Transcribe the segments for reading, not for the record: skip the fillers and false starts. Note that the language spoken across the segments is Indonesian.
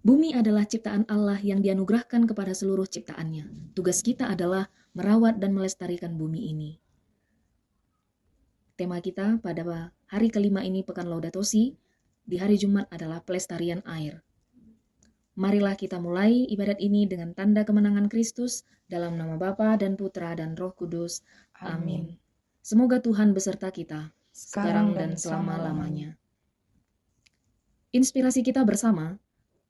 Bumi adalah ciptaan Allah yang dianugerahkan kepada seluruh ciptaannya. Tugas kita adalah merawat dan melestarikan bumi ini. Tema kita pada hari kelima ini, Pekan Laudato Si, di hari Jumat adalah pelestarian air. Marilah kita mulai ibadat ini dengan tanda kemenangan Kristus dalam nama Bapa dan Putra dan Roh Kudus. Amin. Semoga Tuhan beserta kita, sekarang dan selama-lamanya. Inspirasi kita bersama,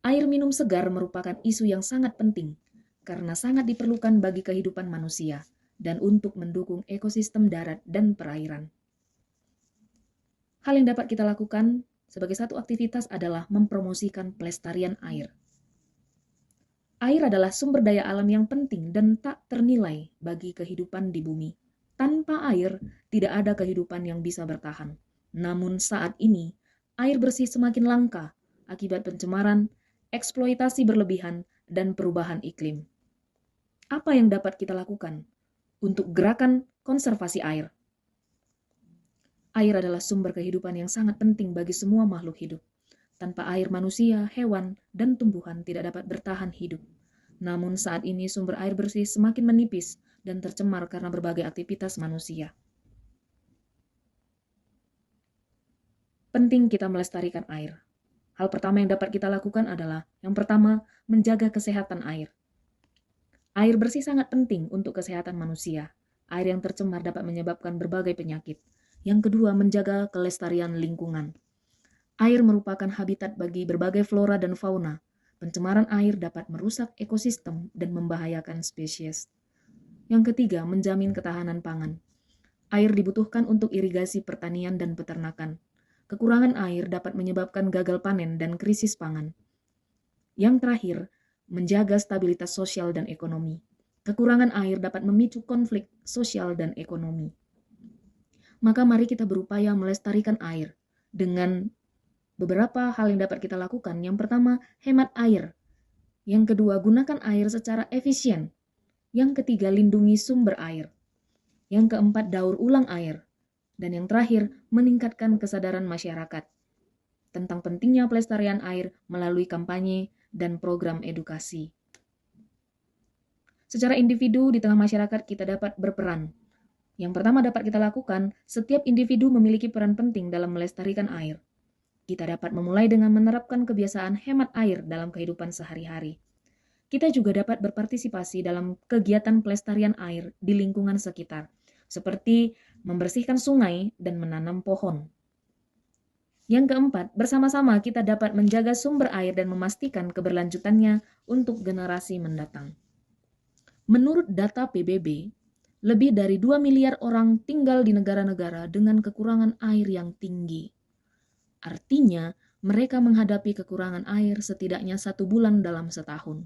air minum segar merupakan isu yang sangat penting karena sangat diperlukan bagi kehidupan manusia dan untuk mendukung ekosistem darat dan perairan. Hal yang dapat kita lakukan sebagai satu aktivitas adalah mempromosikan pelestarian air. Air adalah sumber daya alam yang penting dan tak ternilai bagi kehidupan di bumi. Tanpa air, tidak ada kehidupan yang bisa bertahan. Namun saat ini, air bersih semakin langka akibat pencemaran, eksploitasi berlebihan, dan perubahan iklim. Apa yang dapat kita lakukan untuk gerakan konservasi air? Air adalah sumber kehidupan yang sangat penting bagi semua makhluk hidup. Tanpa air manusia, hewan, dan tumbuhan tidak dapat bertahan hidup. Namun saat ini sumber air bersih semakin menipis dan tercemar karena berbagai aktivitas manusia. Penting kita melestarikan air. Hal pertama yang dapat kita lakukan adalah, yang pertama, menjaga kesehatan air. Air bersih sangat penting untuk kesehatan manusia. Air yang tercemar dapat menyebabkan berbagai penyakit. Yang kedua, menjaga kelestarian lingkungan. Air merupakan habitat bagi berbagai flora dan fauna. Pencemaran air dapat merusak ekosistem dan membahayakan spesies. Yang ketiga, menjamin ketahanan pangan. Air dibutuhkan untuk irigasi pertanian dan peternakan. Kekurangan air dapat menyebabkan gagal panen dan krisis pangan. Yang terakhir, menjaga stabilitas sosial dan ekonomi. Kekurangan air dapat memicu konflik sosial dan ekonomi. Maka mari kita berupaya melestarikan air dengan beberapa hal yang dapat kita lakukan. Yang pertama, hemat air. Yang kedua, gunakan air secara efisien. Yang ketiga, lindungi sumber air. Yang keempat, daur ulang air. Dan yang terakhir, meningkatkan kesadaran masyarakat tentang pentingnya pelestarian air melalui kampanye dan program edukasi. Secara individu di tengah masyarakat kita dapat berperan. Yang pertama dapat kita lakukan, setiap individu memiliki peran penting dalam melestarikan air. Kita dapat memulai dengan menerapkan kebiasaan hemat air dalam kehidupan sehari-hari. Kita juga dapat berpartisipasi dalam kegiatan pelestarian air di lingkungan sekitar, seperti membersihkan sungai dan menanam pohon. Yang keempat, bersama-sama kita dapat menjaga sumber air dan memastikan keberlanjutannya untuk generasi mendatang. Menurut data PBB, lebih dari 2 miliar orang tinggal di negara-negara dengan kekurangan air yang tinggi. Artinya, mereka menghadapi kekurangan air setidaknya 1 bulan dalam setahun.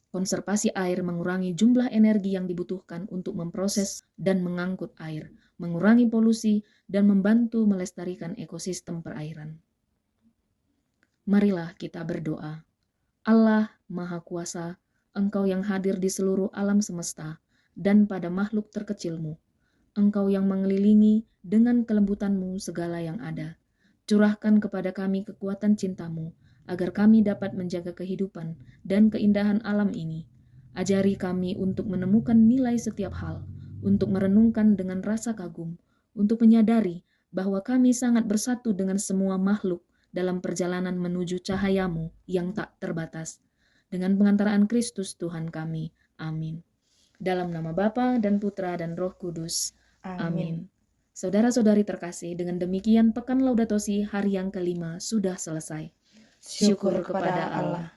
Konservasi air mengurangi jumlah energi yang dibutuhkan untuk memproses dan mengangkut air, mengurangi polusi, dan membantu melestarikan ekosistem perairan. Marilah kita berdoa. Allah Maha Kuasa, Engkau yang hadir di seluruh alam semesta dan pada makhluk terkecilmu. Engkau yang mengelilingi dengan kelembutan-Mu segala yang ada. Curahkan kepada kami kekuatan cinta-Mu, agar kami dapat menjaga kehidupan dan keindahan alam ini. Ajari kami untuk menemukan nilai setiap hal, untuk merenungkan dengan rasa kagum, untuk menyadari bahwa kami sangat bersatu dengan semua makhluk dalam perjalanan menuju cahaya-Mu yang tak terbatas. Dengan pengantaraan Kristus Tuhan kami. Amin. Dalam nama Bapa dan Putra dan Roh Kudus. Amin. Saudara-saudari terkasih, dengan demikian Pekan Laudato Si hari yang kelima sudah selesai. Syukur kepada Allah.